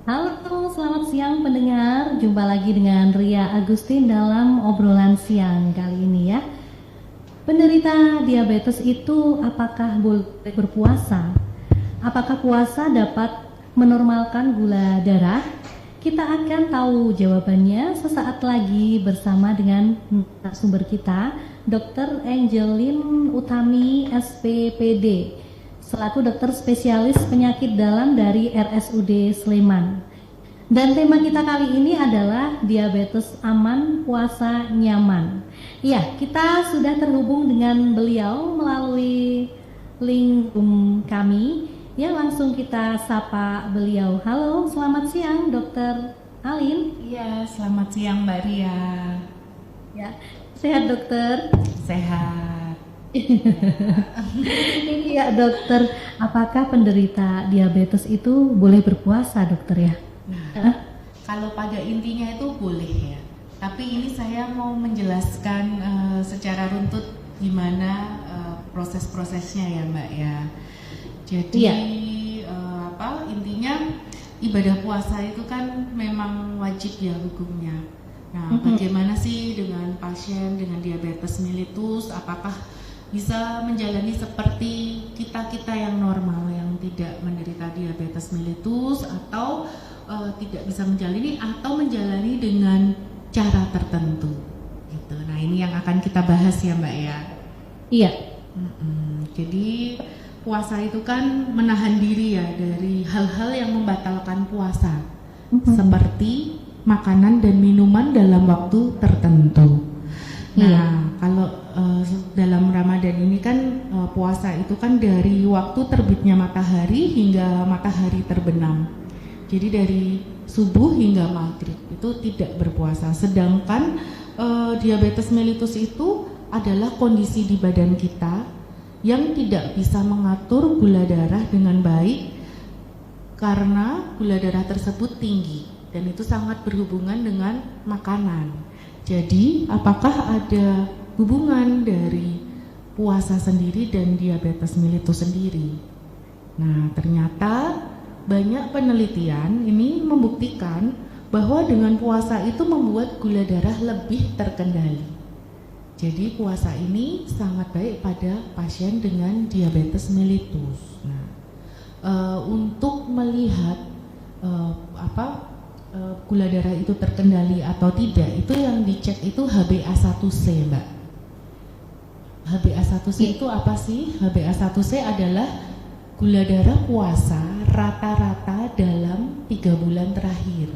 Halo, selamat siang pendengar. Jumpa lagi dengan Ria Agustin dalam obrolan siang kali ini ya. Penderita diabetes itu apakah boleh berpuasa? Apakah puasa dapat menormalkan gula darah? Kita akan tahu jawabannya sesaat lagi bersama dengan narasumber kita, Dr. Angelin Utami SPPD, selaku dokter spesialis penyakit dalam dari RSUD Sleman. Dan tema kita kali ini adalah diabetes aman, puasa nyaman. Ya, kita sudah terhubung dengan beliau melalui link Zoom kami. Ya, langsung kita sapa beliau. Halo, selamat siang Dokter Alin. Iya, selamat siang Mbak Ria. Ya, sehat dokter? Sehat. Ini ya dokter, apakah penderita diabetes itu boleh berpuasa dokter ya? Nah, kalau pada intinya itu boleh ya. Tapi ini saya mau menjelaskan secara runtut gimana proses-prosesnya ya Mbak ya. Jadi intinya ibadah puasa itu kan memang wajib ya hukumnya. Nah, bagaimana sih dengan pasien dengan diabetes mellitus? Apakah bisa menjalani seperti kita-kita yang normal yang tidak menderita diabetes mellitus, atau tidak bisa menjalani atau menjalani dengan cara tertentu gitu. Nah, ini yang akan kita bahas ya Mbak ya. Iya. Jadi puasa itu kan menahan diri ya dari hal-hal yang membatalkan puasa, seperti makanan dan minuman dalam waktu tertentu. Nah, kalau dalam Ramadan ini kan puasa itu kan dari waktu terbitnya matahari hingga matahari terbenam. Jadi dari subuh hingga maghrib itu tidak berpuasa. Sedangkan diabetes mellitus itu adalah kondisi di badan kita yang tidak bisa mengatur gula darah dengan baik karena gula darah tersebut tinggi dan itu sangat berhubungan dengan makanan. Jadi, apakah ada hubungan dari puasa sendiri dan diabetes mellitus sendiri? Nah, ternyata banyak penelitian ini membuktikan bahwa dengan puasa itu membuat gula darah lebih terkendali. Jadi puasa ini sangat baik pada pasien dengan diabetes mellitus. Nah, untuk melihat gula darah itu terkendali atau tidak, itu yang dicek itu HbA1c, Mbak. HbA1c itu apa sih? HbA1c adalah gula darah puasa rata-rata dalam 3 bulan terakhir.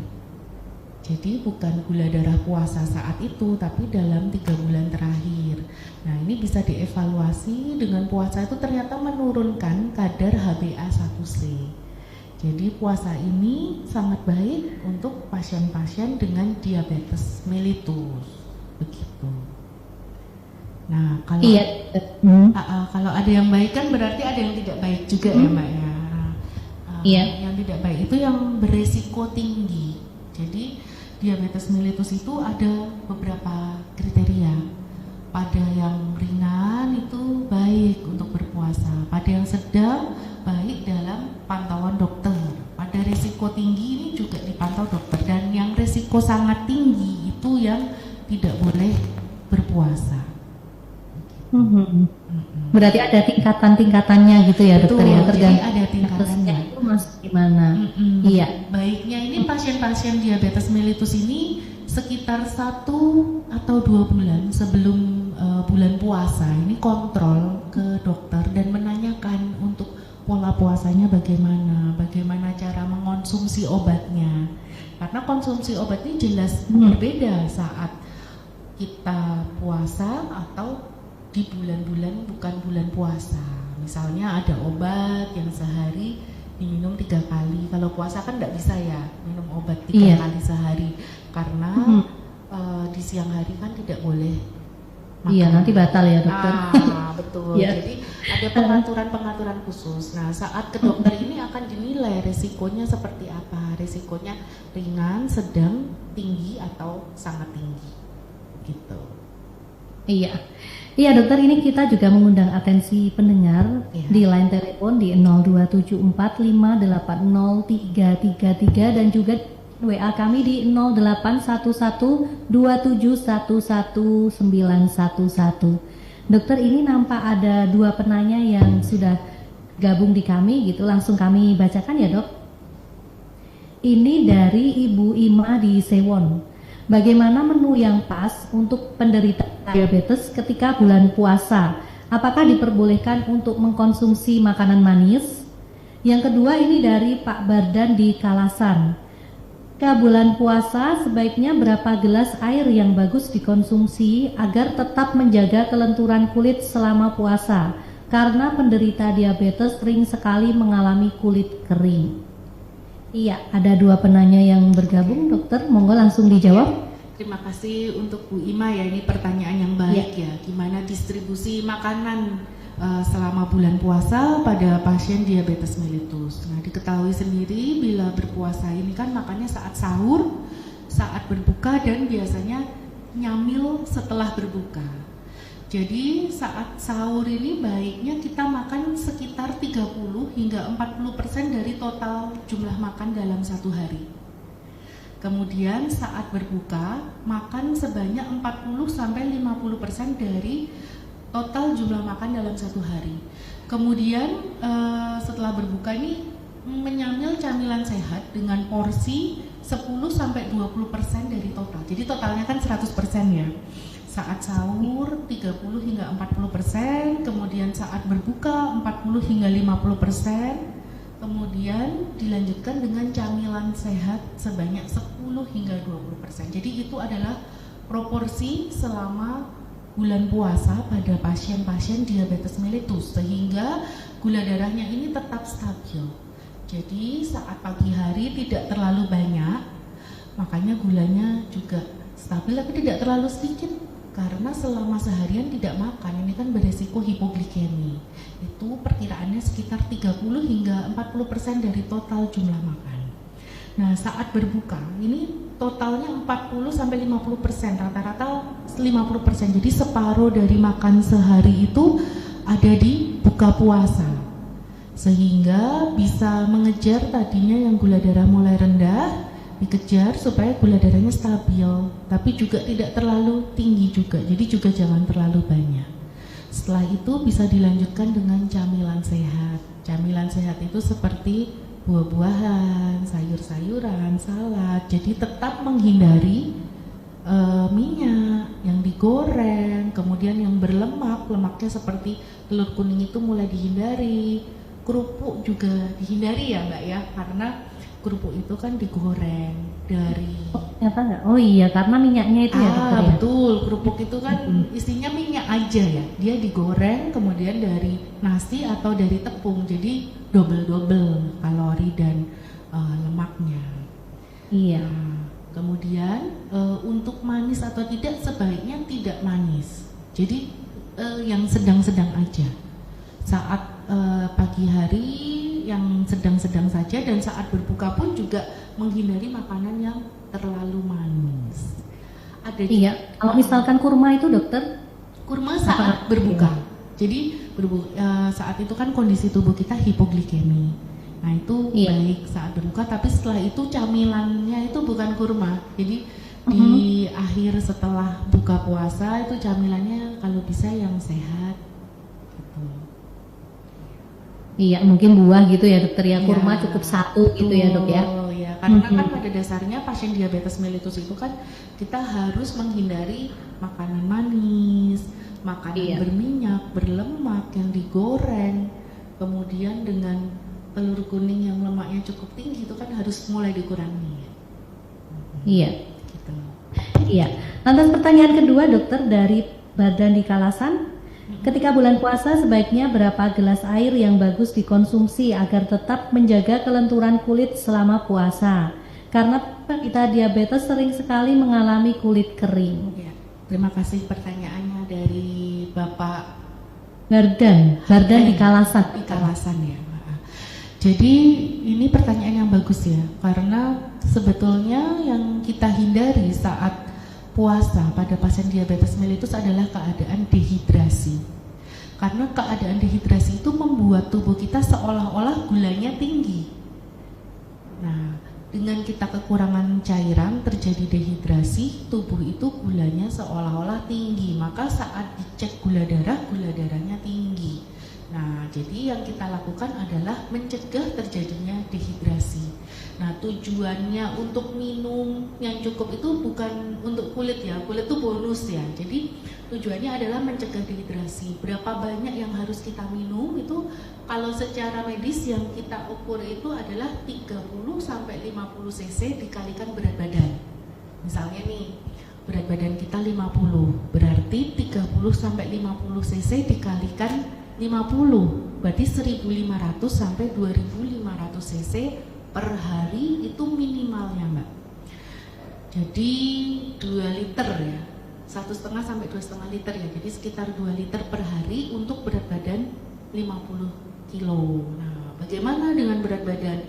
Jadi bukan gula darah puasa saat itu, tapi dalam 3 bulan terakhir. Nah, ini bisa dievaluasi dengan puasa itu ternyata menurunkan kadar HbA1c. Jadi puasa ini sangat baik untuk pasien-pasien dengan diabetes mellitus. Begitu. Nah, kalau kalau ada yang baik kan berarti ada yang tidak baik juga ya Mbak ya. Yang tidak baik itu yang beresiko tinggi. Jadi diabetes mellitus itu ada beberapa kriteria. Pada yang ringan itu baik untuk berpuasa, pada yang sedang baik dalam pantauan dokter, pada risiko tinggi ini juga dipantau dokter, dan yang risiko sangat tinggi itu yang tidak boleh berpuasa. Berarti ada tingkatan-tingkatannya gitu ya dokter ya, tergantung ada tingkatannya itu mas gimana. Iya. Baiknya ini pasien-pasien diabetes mellitus ini sekitar 1 atau 2 bulan sebelum bulan puasa ini kontrol ke dokter dan menanyakan untuk pola puasanya bagaimana cara mengonsumsi obatnya, karena konsumsi obat ini jelas berbeda saat kita puasa atau di bulan-bulan bukan bulan puasa. Misalnya ada obat yang sehari diminum 3 kali. Kalau puasa kan tidak bisa ya minum obat 3 kali sehari karena di siang hari kan tidak boleh makan. Iya, nanti batal ya dokter. Betul. Jadi ada pengaturan khusus. Nah, saat ke dokter ini akan dinilai resikonya seperti apa. Resikonya ringan, sedang, tinggi atau sangat tinggi. Gitu. Iya. Iya dokter, ini kita juga mengundang atensi pendengar di line telepon di 02745803333 dan juga WA kami di 081127119111. Dokter, ini nampak ada 2 penanya yang sudah gabung di kami gitu, langsung kami bacakan ya dok. Ini dari Ibu Ima di Sewon. Bagaimana menu yang pas untuk penderita diabetes ketika bulan puasa? Apakah diperbolehkan untuk mengkonsumsi makanan manis? Yang kedua ini dari Pak Bardan di Kalasan. Ketika bulan puasa sebaiknya berapa gelas air yang bagus dikonsumsi agar tetap menjaga kelenturan kulit selama puasa? Karena penderita diabetes sering sekali mengalami kulit kering. Iya, ada 2 penanya yang bergabung, dokter. Monggo langsung dijawab. Terima kasih untuk Bu Ima ya, ini pertanyaan yang baik ya. Gimana distribusi makanan selama bulan puasa pada pasien diabetes mellitus. Nah, diketahui sendiri bila berpuasa ini kan makannya saat sahur, saat berbuka, dan biasanya nyamil setelah berbuka. Jadi saat sahur ini baiknya kita makan sekitar 30 hingga 40% dari total jumlah makan dalam satu hari. Kemudian saat berbuka makan sebanyak 40 sampai 50% dari total jumlah makan dalam satu hari. Kemudian setelah berbuka ini menyamil camilan sehat dengan porsi 10 sampai 20% dari total. Jadi totalnya kan 100% ya. Saat sahur 30 hingga 40%, kemudian saat berbuka 40 hingga 50%, kemudian dilanjutkan dengan camilan sehat sebanyak 10 hingga 20%. Jadi itu adalah proporsi selama bulan puasa pada pasien-pasien diabetes mellitus, sehingga gula darahnya ini tetap stabil. Jadi saat pagi hari tidak terlalu banyak, makanya gulanya juga stabil tapi tidak terlalu sedikit. Karena selama seharian tidak makan, ini kan beresiko hipoglikemi. Itu perkiraannya sekitar 30 hingga 40% dari total jumlah makan. Nah, saat berbuka, ini totalnya 40 sampai 50%, rata-rata 50%. Jadi separuh dari makan sehari itu ada di buka puasa. Sehingga bisa mengejar tadinya yang gula darah mulai rendah, dikejar supaya gula darahnya stabil, tapi juga tidak terlalu tinggi juga, jadi juga jangan terlalu banyak. Setelah itu bisa dilanjutkan dengan camilan sehat. Camilan sehat itu seperti buah-buahan, sayur-sayuran, salad, jadi tetap menghindari minyak yang digoreng, kemudian yang berlemak, lemaknya seperti telur kuning itu mulai dihindari, kerupuk juga dihindari ya Mbak ya, karena kerupuk itu kan digoreng dari Ternyata enggak? Oh iya, karena minyaknya itu ya dokter ya? Betul, kerupuk itu kan isinya minyak aja ya. Dia digoreng kemudian dari nasi atau dari tepung, jadi double kalori dan lemaknya. Iya. Nah, kemudian untuk manis atau tidak sebaiknya tidak manis. Jadi yang sedang-sedang aja. Saat pagi hari yang sedang-sedang saja, dan saat berbuka pun juga menghindari makanan yang terlalu manis. Ada iya, kalau misalkan kurma itu dokter? Kurma saat berbuka. Jadi saat itu kan kondisi tubuh kita hipoglikemi. Nah itu baik saat berbuka, tapi setelah itu camilannya itu bukan kurma. Jadi di akhir setelah buka puasa itu camilannya kalau bisa yang sehat gitu. Iya, mungkin buah gitu ya dokter ya, kurma cukup 1 gitu ya dok ya. Ya, karena kan pada dasarnya pasien diabetes mellitus itu kan kita harus menghindari makanan manis, makanan berminyak, berlemak yang digoreng, kemudian dengan telur kuning yang lemaknya cukup tinggi itu kan harus mulai dikurangi. Iya. Gitu. Iya. Lantas pertanyaan kedua dokter dari Badan di Kalasan. Ketika bulan puasa sebaiknya berapa gelas air yang bagus dikonsumsi agar tetap menjaga kelenturan kulit selama puasa? Karena kita diabetes sering sekali mengalami kulit kering. Ya, terima kasih pertanyaannya dari Bapak Bardan di Kalasan. Di Kalasan ya. Jadi ini pertanyaan yang bagus ya, karena sebetulnya yang kita hindari saat puasa pada pasien diabetes mellitus adalah keadaan dehidrasi. Karena keadaan dehidrasi itu membuat tubuh kita seolah-olah gulanya tinggi. Nah, dengan kita kekurangan cairan terjadi dehidrasi, tubuh itu gulanya seolah-olah tinggi. Maka saat dicek gula darahnya tinggi. Nah, jadi yang kita lakukan adalah mencegah terjadinya dehidrasi. Nah, tujuannya untuk minum yang cukup itu bukan untuk kulit ya, kulit itu bonus ya. Jadi tujuannya adalah mencegah dehidrasi. Berapa banyak yang harus kita minum itu kalau secara medis yang kita ukur itu adalah 30 sampai 50 cc dikalikan berat badan. Misalnya nih, berat badan kita 50, berarti 30 sampai 50 cc dikalikan 50, berarti 1.500 sampai 2.500 cc per hari itu minimalnya, Mbak. Jadi 2 liter ya, 1,5 sampai 2,5 liter ya, jadi sekitar 2 liter per hari untuk berat badan 50 kilo. Nah, bagaimana dengan berat badan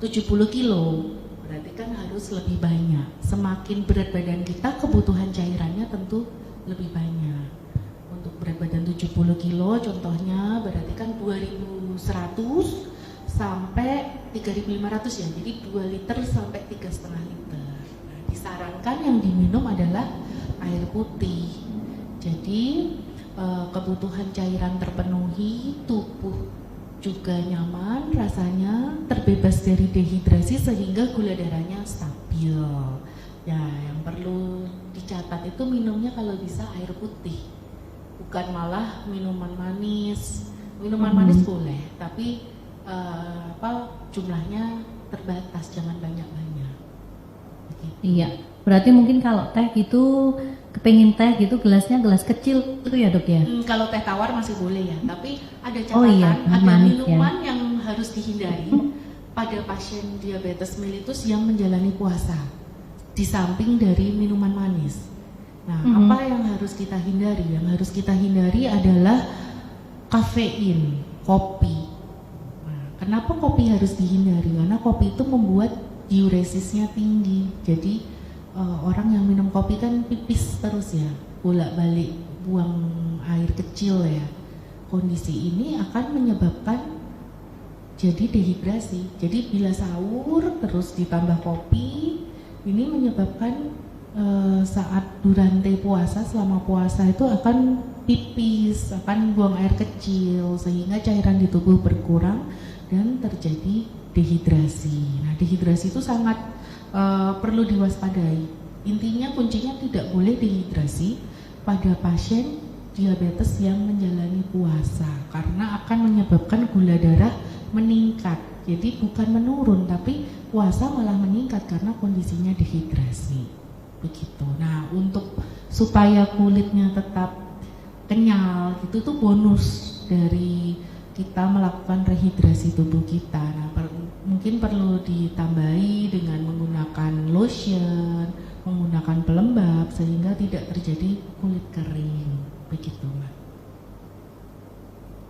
70 kilo? Berarti kan harus lebih banyak. Semakin berat badan kita, kebutuhan cairannya tentu lebih banyak. Untuk berat badan 70 kilo contohnya berarti kan 2.100 sampai 3.500 ya, jadi 2 liter sampai 3,5 liter. Nah, disarankan yang diminum adalah air putih. Jadi kebutuhan cairan terpenuhi, tubuh juga nyaman rasanya, terbebas dari dehidrasi sehingga gula darahnya stabil. Ya, yang perlu dicatat itu minumnya kalau bisa air putih. Bukan malah minuman manis. Minuman manis boleh, tapi jumlahnya terbatas, jangan banyak-banyak. Iya, berarti mungkin kalau teh gitu, kepengin teh gitu gelasnya gelas kecil itu ya dok ya? Kalau teh tawar masih boleh ya, tapi ada catatan, ada minuman ya, yang harus dihindari pada pasien diabetes mellitus yang menjalani puasa, di samping dari minuman manis. Nah, apa yang harus kita hindari? Yang harus kita hindari adalah kafein, kopi. Nah, kenapa kopi harus dihindari? Karena kopi itu membuat diuresisnya tinggi. Jadi orang yang minum kopi kan pipis terus ya, bolak-balik buang air kecil ya. Kondisi ini akan menyebabkan jadi dehidrasi. Jadi bila sahur terus ditambah kopi, ini menyebabkan saat durante puasa, selama puasa itu akan pipis, akan buang air kecil sehingga cairan di tubuh berkurang dan terjadi dehidrasi. Nah, dehidrasi itu sangat perlu diwaspadai. Intinya kuncinya tidak boleh dehidrasi pada pasien diabetes yang menjalani puasa karena akan menyebabkan gula darah meningkat. Jadi bukan menurun tapi puasa malah meningkat karena kondisinya dehidrasi. Begitu. Nah, untuk supaya kulitnya tetap kenyal itu tuh bonus dari kita melakukan rehidrasi tubuh kita. Nah, mungkin perlu ditambahi dengan menggunakan lotion, menggunakan pelembab sehingga tidak terjadi kulit kering. Begitu, Mbak.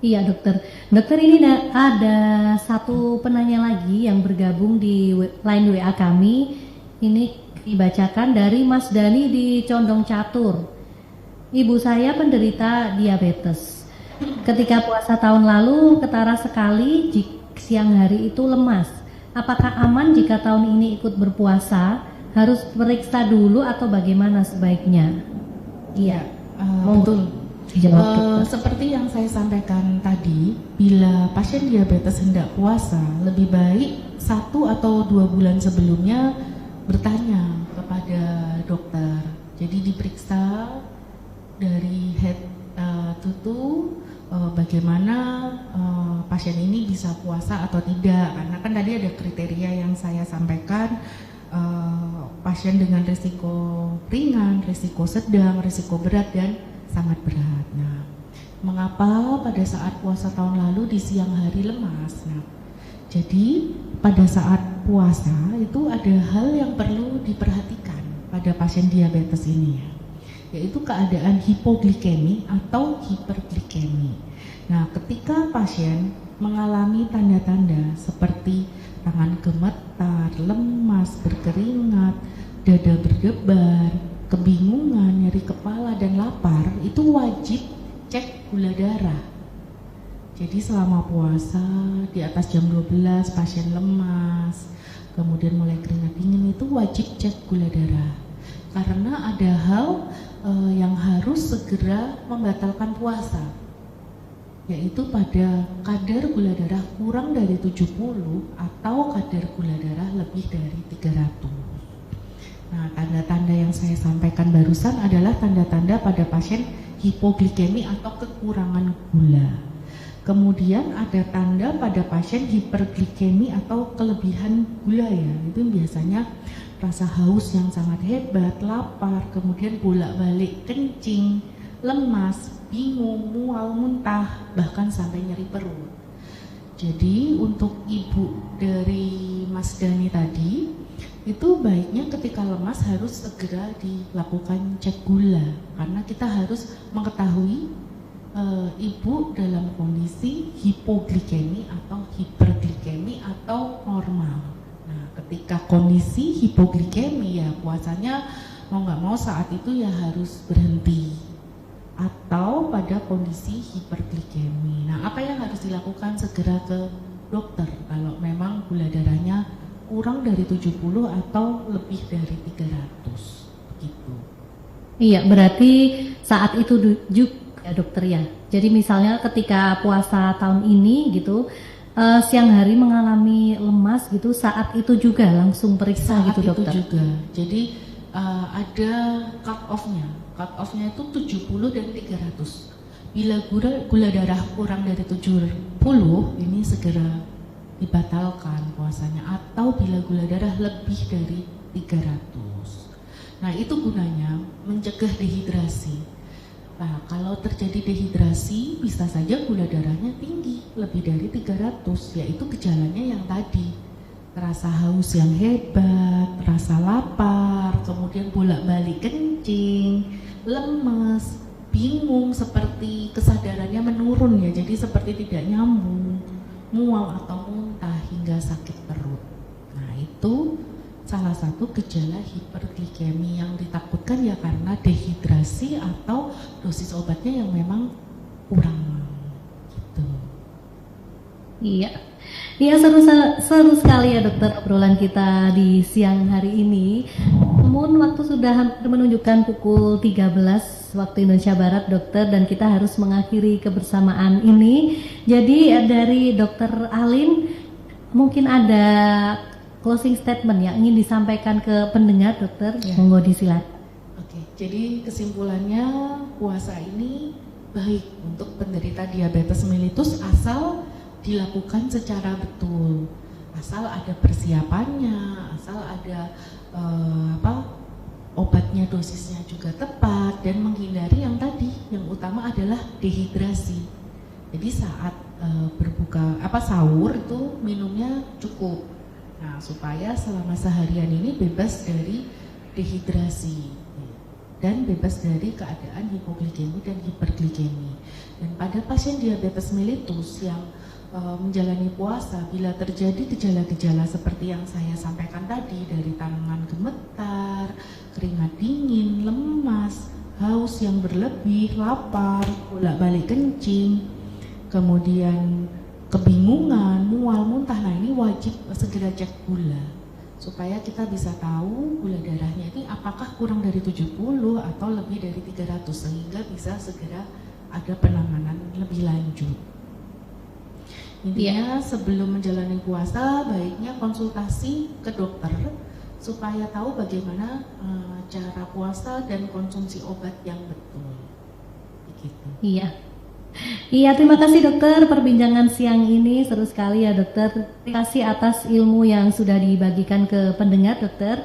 Iya dokter. Dokter, ini ada satu penanya lagi yang bergabung di line WA kami. Ini dibacakan dari Mas Dani di Condong Catur. Ibu saya penderita diabetes. Ketika puasa tahun lalu ketara sekali, siang hari itu lemas. Apakah aman jika tahun ini ikut berpuasa? Harus periksa dulu atau bagaimana sebaiknya? Iya, betul. Seperti yang saya sampaikan tadi, bila pasien diabetes hendak puasa, lebih baik 1 atau 2 bulan sebelumnya bertanya kepada dokter. Jadi diperiksa dari head to toe bagaimana pasien ini bisa puasa atau tidak. Karena kan tadi ada kriteria yang saya sampaikan, pasien dengan risiko ringan, risiko sedang, risiko berat dan sangat berat. Nah, mengapa pada saat puasa tahun lalu di siang hari lemas? Nah, jadi pada saat puasa itu ada hal yang perlu diperhatikan pada pasien diabetes ini ya, yaitu keadaan hipoglikemi atau hiperglikemi. Nah, ketika pasien mengalami tanda-tanda seperti tangan gemetar, lemas, berkeringat, dada berdebar, kebingungan, nyeri kepala dan lapar, itu wajib cek gula darah. Jadi selama puasa di atas jam 12 pasien lemas, kemudian mulai keringat dingin, itu wajib cek gula darah. Karena ada hal yang harus segera membatalkan puasa, yaitu pada kadar gula darah kurang dari 70 atau kadar gula darah lebih dari 300. Nah, tanda-tanda yang saya sampaikan barusan adalah tanda-tanda pada pasien hipoglikemi atau kekurangan gula. Kemudian ada tanda pada pasien hiperglikemi atau kelebihan gula ya. Itu biasanya rasa haus yang sangat hebat, lapar, kemudian bolak-balik kencing, lemas, bingung, mual, muntah, bahkan sampai nyeri perut. Jadi untuk ibu dari Mas Dani tadi, itu baiknya ketika lemas harus segera dilakukan cek gula, karena kita harus mengetahui ibu dalam kondisi hipoglikemi atau hiperglikemi atau normal. Nah, ketika kondisi hipoglikemi ya puasanya mau nggak mau saat itu ya harus berhenti, atau pada kondisi hiperglikemi. Nah, apa yang harus dilakukan? Segera ke dokter kalau memang gula darahnya kurang dari 70 atau lebih dari 300 begitu. Iya, berarti saat itu juga ya dokter ya. Jadi misalnya ketika puasa tahun ini gitu, siang hari mengalami lemas gitu, saat itu juga langsung periksa saat gitu dokter. Itu juga. Jadi ada cut off-nya itu 70 dan 300. Bila gula darah kurang dari 70, ini segera dibatalkan puasanya, atau bila gula darah lebih dari 300. Nah, itu gunanya mencegah dehidrasi. Nah, kalau terjadi dehidrasi bisa saja gula darahnya tinggi lebih dari 300, yaitu gejalanya yang tadi, rasa haus yang hebat, rasa lapar, kemudian bolak-balik kencing, lemes, bingung, seperti kesadarannya menurun ya, jadi seperti tidak nyambung, mual atau muntah hingga sakit perut. Nah, itu salah satu gejala hiperglikemi yang ditakutkan ya, karena dehidrasi atau dosis obatnya yang memang kurang gitu. Iya. Iya, seru sekali ya dokter obrolan kita di siang hari ini. Namun waktu sudah hampir menunjukkan pukul 13 waktu Indonesia Barat dokter, dan kita harus mengakhiri kebersamaan ini. Jadi dari dokter Alin mungkin ada closing statement yang ingin disampaikan ke pendengar dokter, ya. Monggo disilakan. Oke, jadi kesimpulannya puasa ini baik untuk penderita diabetes mellitus asal dilakukan secara betul, asal ada persiapannya, asal ada obatnya, dosisnya juga tepat, dan menghindari yang tadi, yang utama adalah dehidrasi. Jadi saat sahur itu minumnya cukup. Nah, supaya selama seharian ini bebas dari dehidrasi dan bebas dari keadaan hipoglikemi dan hiperglikemi. Dan pada pasien diabetes mellitus yang menjalani puasa, bila terjadi gejala-gejala seperti yang saya sampaikan tadi, dari tangan gemetar, keringat dingin, lemas, haus yang berlebih, lapar, bolak-balik kencing, kemudian kebingungan, mual, muntah, nah ini wajib segera cek gula supaya kita bisa tahu gula darahnya ini apakah kurang dari 70 atau lebih dari 300, sehingga bisa segera ada penanganan lebih lanjut. Intinya sebelum menjalani puasa baiknya konsultasi ke dokter supaya tahu bagaimana cara puasa dan konsumsi obat yang betul. Begitu. Iya. Iya, terima kasih dokter, perbincangan siang ini seru sekali ya dokter. Terima kasih atas ilmu yang sudah dibagikan ke pendengar dokter.